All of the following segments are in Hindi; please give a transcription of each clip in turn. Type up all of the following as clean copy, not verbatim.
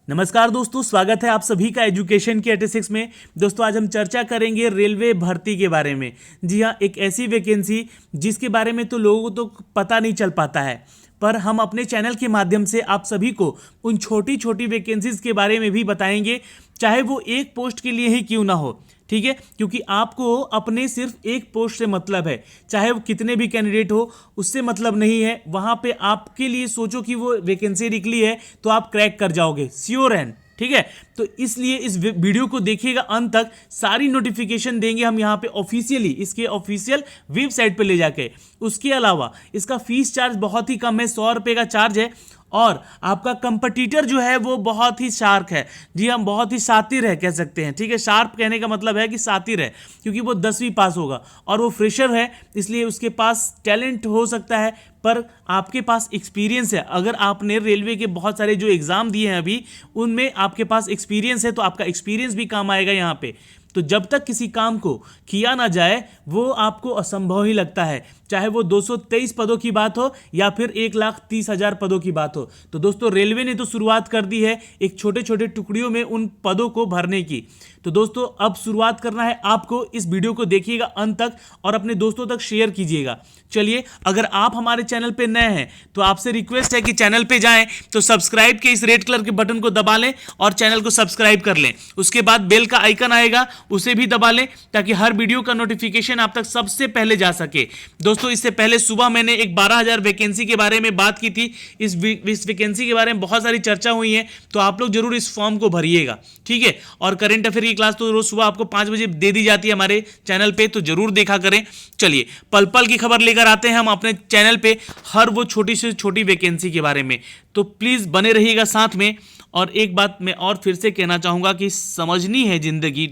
नमस्कार दोस्तों, स्वागत है आप सभी का एजुकेशन के 86 में। दोस्तों आज हम चर्चा करेंगे रेलवे भर्ती के बारे में। जी हाँ, एक ऐसी वैकेंसी जिसके बारे में तो लोगों को तो पता नहीं चल पाता है, पर हम अपने चैनल के माध्यम से आप सभी को उन छोटी छोटी वैकेंसीज के बारे में भी बताएंगे, चाहे वो एक पोस्ट के लिए ही क्यों ना हो। ठीक है, क्योंकि आपको अपने सिर्फ एक पोस्ट से मतलब है, चाहे वो कितने भी कैंडिडेट हो उससे मतलब नहीं है। वहां पे आपके लिए सोचो कि वो वैकेंसी निकली है तो आप क्रैक कर जाओगे, श्योर है। ठीक है, तो इसलिए इस वीडियो को देखिएगा अंत तक। सारी नोटिफिकेशन देंगे हम यहाँ पे ऑफिशियली, इसके ऑफिशियल वेबसाइट पे ले जाके। उसके अलावा इसका फीस चार्ज बहुत ही कम है, 100 रुपये का चार्ज है। और आपका कंपटीटर जो है वो बहुत ही शार्क है। जी हम बहुत ही शातिर है कह सकते हैं। ठीक है, शार्प कहने का मतलब है कि शातिर है, क्योंकि वो 10वीं पास होगा और वो फ्रेशर है, इसलिए उसके पास टैलेंट हो सकता है पर आपके पास एक्सपीरियंस है। अगर आपने रेलवे के बहुत सारे जो एग्ज़ाम दिए हैं अभी, उनमें आपके पास एक्सपीरियंस है तो आपका एक्सपीरियंस भी काम आएगा यहाँ पे। तो जब तक किसी काम को किया ना जाए वो आपको असंभव ही लगता है, चाहे वो 223 पदों की बात हो या फिर 1,30,000 पदों की बात हो। तो दोस्तों रेलवे ने तो शुरुआत कर दी है एक छोटे छोटे टुकड़ियों में उन पदों को भरने की। तो दोस्तों अब शुरुआत करना है आपको। इस वीडियो को देखिएगा अंत तक और अपने दोस्तों तक शेयर कीजिएगा। चलिए, अगर आप हमारे चैनल पे नए हैं तो आपसे रिक्वेस्ट है कि चैनल पे जाएं तो सब्सक्राइब के इस रेड कलर के बटन को दबा लें और चैनल को सब्सक्राइब कर लें। उसके बाद बेल का आइकन आएगा, उसे भी दबा लें ताकि हर वीडियो का नोटिफिकेशन आप तक सबसे पहले जा सके। दोस्तों इससे पहले सुबह मैंने एक 12,000 वैकेंसी के बारे में बात की थी। इस वैकेंसी के बारे में बहुत सारी चर्चा हुई है, तो आप लोग जरूर इस फॉर्म को भरिएगा। ठीक है, और करंट अफेयर की क्लास तो रोज सुबह आपको 5 बजे दे दी जाती है हमारे चैनल पे, तो जरूर देखा करें। चलिए पल पल की खबर लेकर आते हैं हम अपने चैनल पे हर वो छोटी से छोटी वैकेंसी के बारे में, तो प्लीज बने रहिएगा साथ में। और एक बात मैं और फिर से कहना चाहूंगा कि समझनी है जिंदगी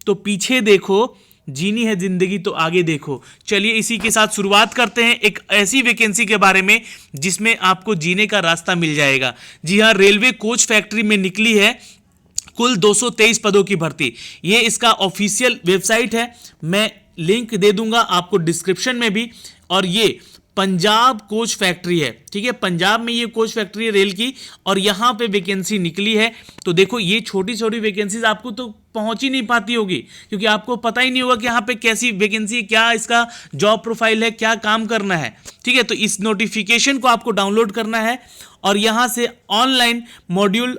तो पीछे देखो, जीनी है जिंदगी तो आगे देखो। चलिए इसी के साथ शुरुआत करते हैं एक ऐसी वैकेंसी के बारे में जिसमें आपको जीने का रास्ता मिल जाएगा। जी हाँ, रेलवे कोच फैक्ट्री में निकली है कुल 223 पदों की भर्ती। ये इसका ऑफिशियल वेबसाइट है, मैं लिंक दे दूंगा आपको डिस्क्रिप्शन में भी। और ये पंजाब कोच फैक्ट्री है। ठीक है, पंजाब में ये कोच फैक्ट्री है रेल की, और यहाँ पे वैकेंसी निकली है। तो देखो ये छोटी छोटी वैकेंसीज आपको तो पहुंच ही नहीं पाती होगी, क्योंकि आपको पता ही नहीं होगा कि यहाँ पे कैसी वैकेंसी है, क्या इसका जॉब प्रोफाइल है, क्या काम करना है। ठीक है, तो इस नोटिफिकेशन को आपको डाउनलोड करना है और यहाँ से ऑनलाइन मॉड्यूल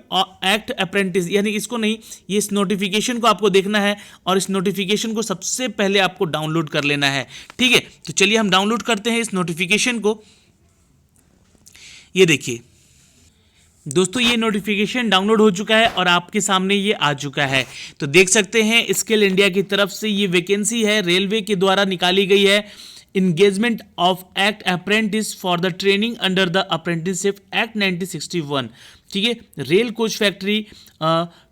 एक्ट अप्रेंटिस, यानी इसको नहीं, ये इस नोटिफिकेशन को आपको देखना है और इस नोटिफिकेशन को सबसे पहले आपको डाउनलोड कर लेना है। ठीक है, तो चलिए हम डाउनलोड करते हैं इस नोटिफिकेशन को। ये देखिए दोस्तों, ये नोटिफिकेशन डाउनलोड हो चुका है और आपके सामने ये आ चुका है। तो देख सकते हैं स्किल इंडिया की तरफ से ये वैकेंसी है, रेलवे के द्वारा निकाली गई है। Engagement of act apprentice for the training under the apprenticeship act 1961। ठीक है, रेल कोच फैक्ट्री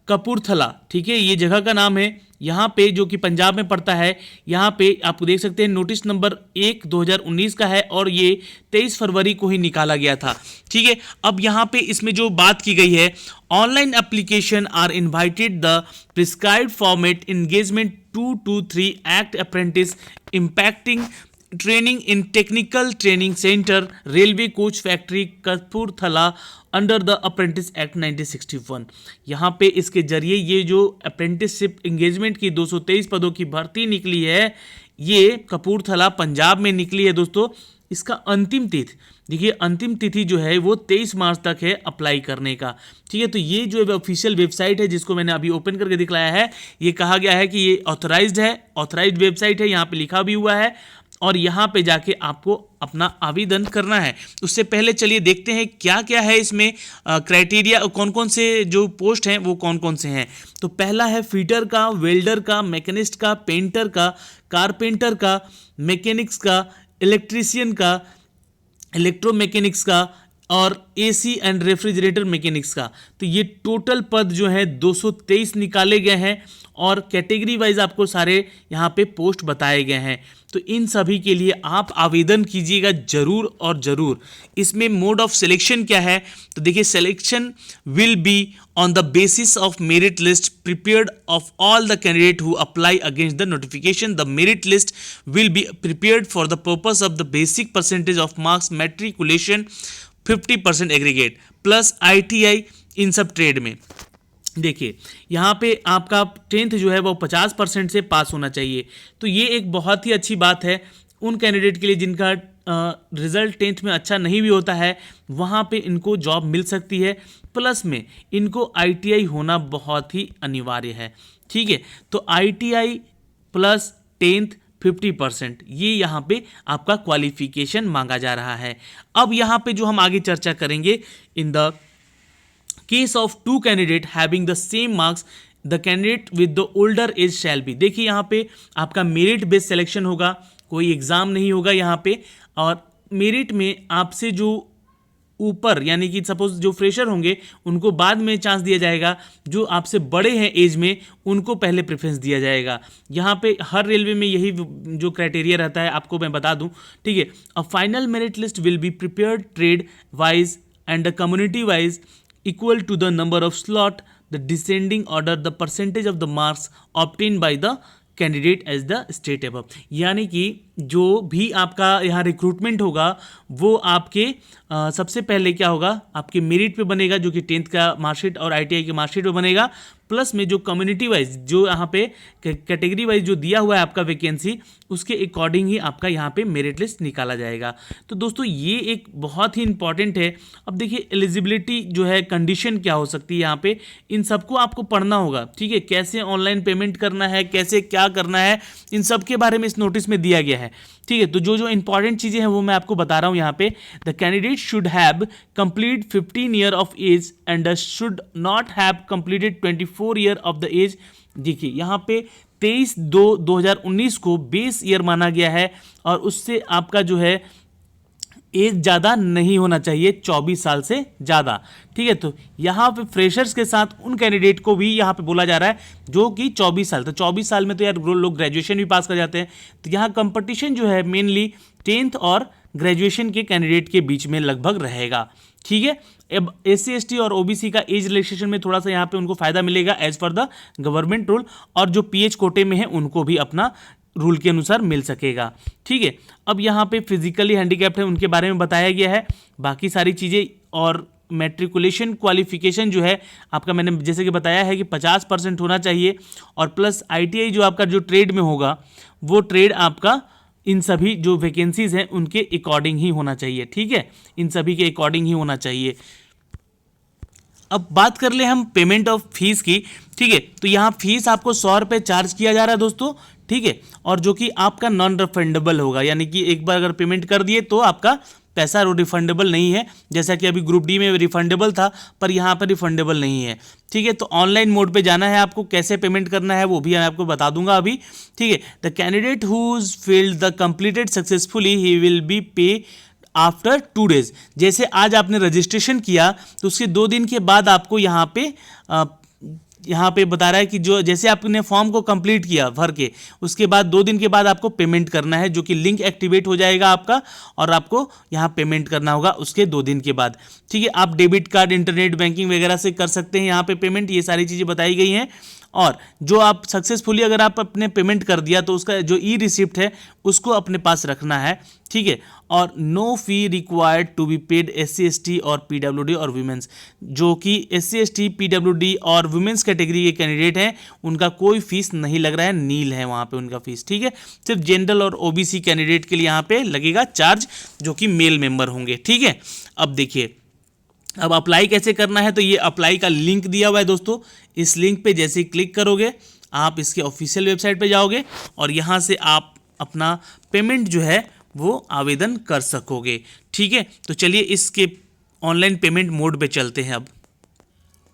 कपूरथला, ठीक है, ये जगह का नाम है, यहाँ पे जो कि पंजाब में पड़ता है। यहाँ पे आपको देख सकते हैं नोटिस नंबर 1/2019 का है और ये 23 फरवरी को ही निकाला गया था। ठीक है, अब यहाँ पे इसमें जो बात की गई है, online application are invited the prescribed format engagement 2 to 3 act apprentice impacting training in technical training centre railway coach factory Kapurthala under the apprentice act 1961। यहाँ पे इसके जरिए ये जो अप्रेंटिसशिप इंगेजमेंट की 223 पदों की भर्ती निकली है, ये कपूरथला पंजाब में निकली है। दोस्तों इसका अंतिम तिथि देखिए, अंतिम तिथि जो है वो 23 मार्च तक है अप्लाई करने का। ठीक है, तो ये जो ऑफिशियल वेबसाइट है जिसको मैंने अभी ओपन करके दिखलाया है, ये कहा गया है कि ये ऑथराइज्ड वेबसाइट है, यहाँ पे लिखा भी हुआ है और यहाँ पे जाके आपको अपना आवेदन करना है। उससे पहले चलिए देखते हैं क्या क्या है इसमें क्राइटेरिया, कौन कौन से जो पोस्ट हैं वो कौन कौन से हैं। तो पहला है फीटर का, वेल्डर का, मैकेनिस्ट का, पेंटर का, कारपेंटर का, मैकेनिक्स का, इलेक्ट्रीशियन का, इलेक्ट्रोमैकेनिक्स का और एसी एंड रेफ्रिजरेटर मैकेनिक्स का। तो ये टोटल पद जो है 223 निकाले गए हैं और कैटेगरी वाइज आपको सारे यहाँ पे पोस्ट बताए गए हैं। तो इन सभी के लिए आप आवेदन कीजिएगा जरूर और ज़रूर। इसमें मोड ऑफ सिलेक्शन क्या है, तो देखिए selection will be on the basis of merit list prepared of all the candidate who apply against the notification. The merit list will be prepared for the purpose of the basic percentage of marks matriculation 50% aggregate plus ITI इन सब ट्रेड में। देखिए यहाँ पे आपका 10th जो है वो 50% से पास होना चाहिए। तो ये एक बहुत ही अच्छी बात है उन कैंडिडेट के लिए जिनका रिजल्ट 10th में अच्छा नहीं भी होता है, वहाँ पे इनको जॉब मिल सकती है। प्लस में इनको ITI होना बहुत ही अनिवार्य है। ठीक है, तो ITI प्लस 10th 50% ये यहाँ पे आपका क्वालिफिकेशन मांगा जा रहा है। अब यहाँ पे जो हम आगे चर्चा करेंगे, in the case of two candidate having the same marks the candidate with the older age shall be. देखिए यहाँ पे आपका मेरिट बेस्ड सिलेक्शन होगा, कोई एग्जाम नहीं होगा यहाँ पे। और मेरिट में आपसे जो ऊपर यानी कि सपोज जो फ्रेशर होंगे उनको बाद में चांस दिया जाएगा, जो आपसे बड़े हैं एज में उनको पहले प्रेफरेंस दिया जाएगा। यहाँ पे हर रेलवे में यही जो क्राइटेरिया रहता है, आपको मैं बता दूं। ठीक है, a final merit list will be prepared trade wise and the community wise equal to the number of slot, the descending order, the percentage of the marks obtained by the candidate age the state above. यानी कि जो भी आपका यहाँ रिक्रूटमेंट होगा वो आपके सबसे पहले क्या होगा, आपके मेरिट पे बनेगा, जो कि 10th का मार्कशीट और ITI के मार्कशीट पे बनेगा। प्लस में जो कम्युनिटी वाइज जो यहाँ पे कैटेगरी वाइज जो दिया हुआ है आपका वैकेंसी, उसके अकॉर्डिंग ही आपका यहाँ पे मेरिट लिस्ट निकाला जाएगा। तो दोस्तों ये एक बहुत ही इंपॉर्टेंट है। अब देखिए एलिजिबिलिटी जो है, कंडीशन क्या हो सकती है यहाँ पे, इन सबको आपको पढ़ना होगा। ठीक है, कैसे ऑनलाइन पेमेंट करना है, कैसे क्या करना है, इन सब के बारे में इस नोटिस में दिया गया है। ठीक है, तो जो जो इंपॉर्टेंट चीज़ें हैं वो मैं आपको बता रहा हूँ यहाँ पे। The candidate should have complete 15 year of age and should not have completed 24 year of the age. देखिए यहाँ पे 23/2/2019 को बेस ईयर माना गया है और उससे आपका जो है एज ज़्यादा नहीं होना चाहिए, 24 साल से ज़्यादा। ठीक है, तो यहाँ पे फ्रेशर्स के साथ उन कैंडिडेट को भी यहाँ पे बोला जा रहा है जो कि 24 साल, तो 24 साल में तो यार लोग ग्रेजुएशन भी पास कर जाते हैं। तो यहाँ कंपटीशन जो है मेनली 10th और ग्रेजुएशन के कैंडिडेट के बीच में लगभग रहेगा। ठीक है, अब SC ST और OBC का एज रिलैक्सेशन में थोड़ा सा यहाँ पे उनको फायदा मिलेगा as per the government rule, और जो PH कोटे में है उनको भी अपना रूल के अनुसार मिल सकेगा। ठीक है, अब यहाँ पे फिजिकली हैंडीकैप्ड है उनके बारे में बताया गया है। बाकी सारी चीज़ें और मैट्रिकुलेशन क्वालिफिकेशन जो है आपका, मैंने जैसे कि बताया है कि 50% होना चाहिए, और प्लस ITI जो आपका जो ट्रेड में होगा वो ट्रेड आपका इन सभी जो वैकेंसीज हैं उनके अकॉर्डिंग ही होना चाहिए। ठीक है, इन सभी के अकॉर्डिंग ही होना चाहिए। अब बात कर ले हम पेमेंट ऑफ फीस की। ठीक है, तो यहाँ फीस आपको 100 रुपये चार्ज किया जा रहा है दोस्तों। ठीक है, और जो कि आपका नॉन रिफंडेबल होगा, यानी कि एक बार अगर पेमेंट कर दिए तो आपका पैसा रिफंडेबल नहीं है, जैसा कि अभी ग्रुप डी में रिफंडेबल था पर यहाँ पर रिफंडेबल नहीं है। ठीक है, तो ऑनलाइन मोड पे जाना है आपको, कैसे पेमेंट करना है वो भी मैं आपको बता दूंगा अभी। ठीक है, the candidate who's filled the completed successfully he will be pay after 2 days। जैसे आज आपने रजिस्ट्रेशन किया तो उसके 2 दिन के बाद आपको यहाँ पे बता रहा है कि जो जैसे आपने फॉर्म को कंप्लीट किया भर के, उसके बाद 2 दिन के बाद आपको पेमेंट करना है, जो कि लिंक एक्टिवेट हो जाएगा आपका और आपको यहाँ पेमेंट करना होगा उसके 2 दिन के बाद। ठीक है, आप डेबिट कार्ड, इंटरनेट बैंकिंग वगैरह से कर सकते हैं यहाँ पे पेमेंट, ये सारी चीज़ें बताई गई हैं। और जो आप सक्सेसफुली अगर आप अपने पेमेंट कर दिया तो उसका जो ई रिसिप्ट है उसको अपने पास रखना है। ठीक है, और no fee required to be paid SC ST और PWD और वुमेंस। जो कि SC ST PWD और वुमेंस कैटेगरी के कैंडिडेट हैं उनका कोई फीस नहीं लग रहा है, नील है वहाँ पे उनका फीस। ठीक है, सिर्फ जनरल और OBC कैंडिडेट के लिए यहाँ पे लगेगा चार्ज, जो कि मेल मेंबर होंगे। ठीक है, अब देखिए अब अप्लाई कैसे करना है, तो ये अप्लाई का लिंक दिया हुआ है दोस्तों। इस लिंक पे जैसे ही क्लिक करोगे आप इसके ऑफिशियल वेबसाइट पे जाओगे और यहाँ से आप अपना पेमेंट जो है वो आवेदन कर सकोगे। ठीक है, तो चलिए इसके ऑनलाइन पेमेंट मोड पे चलते हैं अब।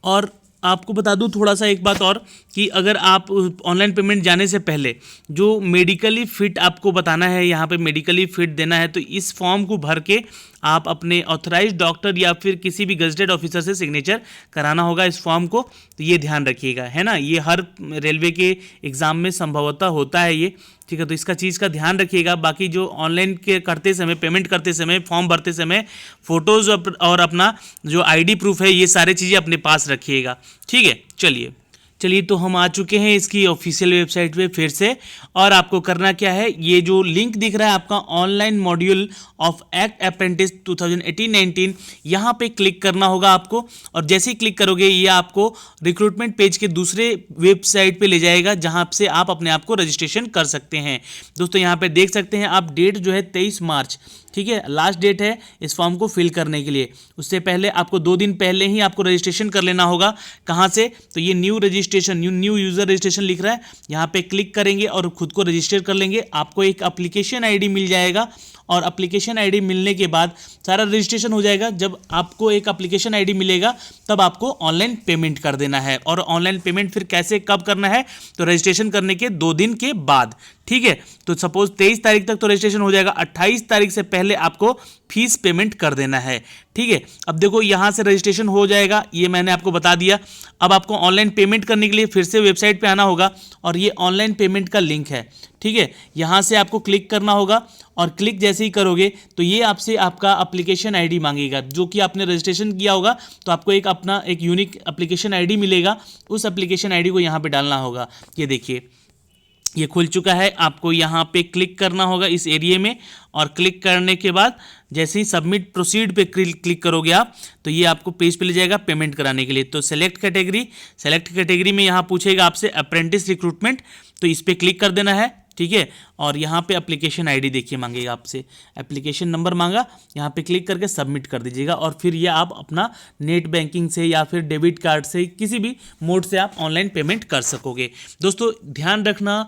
और आपको बता दूं थोड़ा सा एक बात और, कि अगर आप ऑनलाइन पेमेंट जाने से पहले जो मेडिकली फिट आपको बताना है, यहाँ पे मेडिकली फिट देना है, तो इस फॉर्म को भर के आप अपने ऑथराइज्ड डॉक्टर या फिर किसी भी गजटेड ऑफिसर से सिग्नेचर कराना होगा इस फॉर्म को। तो ये ध्यान रखिएगा, है ना, ये हर रेलवे के एग्ज़ाम में संभवतः होता है ये। ठीक है, तो इसका चीज़ का ध्यान रखिएगा। बाकी जो ऑनलाइन के करते समय, पेमेंट करते समय, फॉर्म भरते समय फ़ोटोज़ और अपना जो ID प्रूफ है, ये सारी चीज़ें अपने पास रखिएगा। ठीक है, चलिए चलिए तो हम आ चुके हैं इसकी ऑफिशियल वेबसाइट पे फिर से। और आपको करना क्या है, ये जो लिंक दिख रहा है आपका online module of act apprentice 2018-19, यहाँ पे क्लिक करना होगा आपको। और जैसे ही क्लिक करोगे ये आपको रिक्रूटमेंट पेज के दूसरे वेबसाइट पे ले जाएगा जहाँ से आप अपने आप को रजिस्ट्रेशन कर सकते हैं। दोस्तों यहाँ पे देख सकते हैं आप, डेट जो है 23 मार्च, ठीक है, लास्ट डेट है इस फॉर्म को फिल करने के लिए। उससे पहले आपको 2 दिन पहले ही आपको रजिस्ट्रेशन कर लेना होगा। कहाँ से, तो ये new registration, new user registration लिख रहा है, यहाँ पे क्लिक करेंगे और खुद को रजिस्टर कर लेंगे। आपको एक एप्लीकेशन आईडी मिल जाएगा और एप्लीकेशन आईडी मिलने के बाद सारा रजिस्ट्रेशन हो जाएगा। जब आपको एक एप्लीकेशन आईडी मिलेगा तब आपको ऑनलाइन पेमेंट कर देना है। और ऑनलाइन पेमेंट फिर कैसे, कब करना है, तो रजिस्ट्रेशन करने के 2 दिन के बाद, ठीक है। तो सपोज 23 तारीख तक तो रजिस्ट्रेशन हो जाएगा, 28 तारीख से पहले आपको फीस पेमेंट कर देना है, ठीक है। अब देखो यहाँ से रजिस्ट्रेशन हो जाएगा, ये मैंने आपको बता दिया। अब आपको ऑनलाइन पेमेंट करने के लिए फिर से वेबसाइट पे आना होगा और ये ऑनलाइन पेमेंट का लिंक है, ठीक है। यहाँ से आपको क्लिक करना होगा और क्लिक जैसे ही करोगे तो ये आपसे आपका एप्लीकेशन आईडी मांगेगा, जो कि आपने रजिस्ट्रेशन किया होगा। तो आपको एक अपना एक यूनिक एप्लीकेशन आईडी मिलेगा, उस एप्लीकेशन आईडी को यहाँ पे डालना होगा। ये देखिए ये खुल चुका है, आपको यहाँ पे क्लिक करना होगा इस एरिया में। और क्लिक करने के बाद जैसे ही सबमिट प्रोसीड पे क्लिक करोगे आप, तो ये आपको पेज पे ले जाएगा पेमेंट कराने के लिए। तो सेलेक्ट कैटेगरी में यहाँ पूछेगा आपसे अप्रेंटिस रिक्रूटमेंट, तो इस पर क्लिक कर देना है, ठीक है। और यहाँ पे एप्लीकेशन आईडी देखिए मांगेगा आपसे, एप्लीकेशन नंबर मांगा, यहाँ पे क्लिक करके सबमिट कर दीजिएगा। और फिर ये आप अपना नेट बैंकिंग से या फिर डेबिट कार्ड से किसी भी मोड से आप ऑनलाइन पेमेंट कर सकोगे। दोस्तों ध्यान रखना,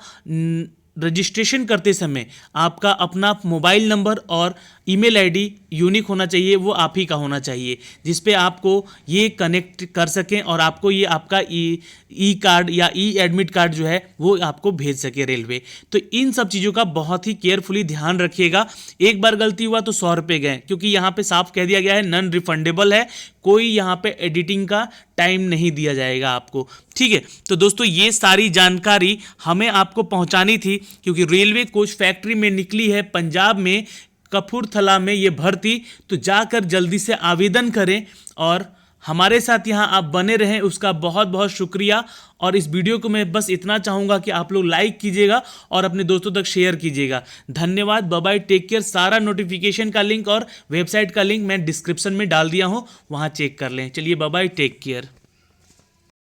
रजिस्ट्रेशन करते समय आपका अपना मोबाइल नंबर और ईमेल आईडी यूनिक होना चाहिए, वो आप ही का होना चाहिए, जिस पे आपको ये कनेक्ट कर सकें और आपको ये आपका ई कार्ड या ई एडमिट कार्ड जो है वो आपको भेज सके रेलवे। तो इन सब चीज़ों का बहुत ही केयरफुली ध्यान रखिएगा। एक बार गलती हुआ तो 100 रुपये गए, क्योंकि यहाँ पे साफ कह दिया गया है नॉन रिफंडेबल है, कोई यहाँ पे एडिटिंग का टाइम नहीं दिया जाएगा आपको, ठीक है। तो दोस्तों ये सारी जानकारी हमें आपको पहुँचानी थी, क्योंकि रेलवे कोच फैक्ट्री में निकली है पंजाब में कपूरथला में ये भर्ती। तो जाकर जल्दी से आवेदन करें और हमारे साथ यहाँ आप बने रहें, उसका बहुत बहुत शुक्रिया। और इस वीडियो को मैं बस इतना चाहूँगा कि आप लोग लाइक कीजिएगा और अपने दोस्तों तक शेयर कीजिएगा। धन्यवाद, बाय बाय, टेक केयर। सारा नोटिफिकेशन का लिंक और वेबसाइट का लिंक मैं डिस्क्रिप्शन में डाल दिया हूँ, वहाँ चेक कर लें। चलिए बाय बाय, टेक केयर।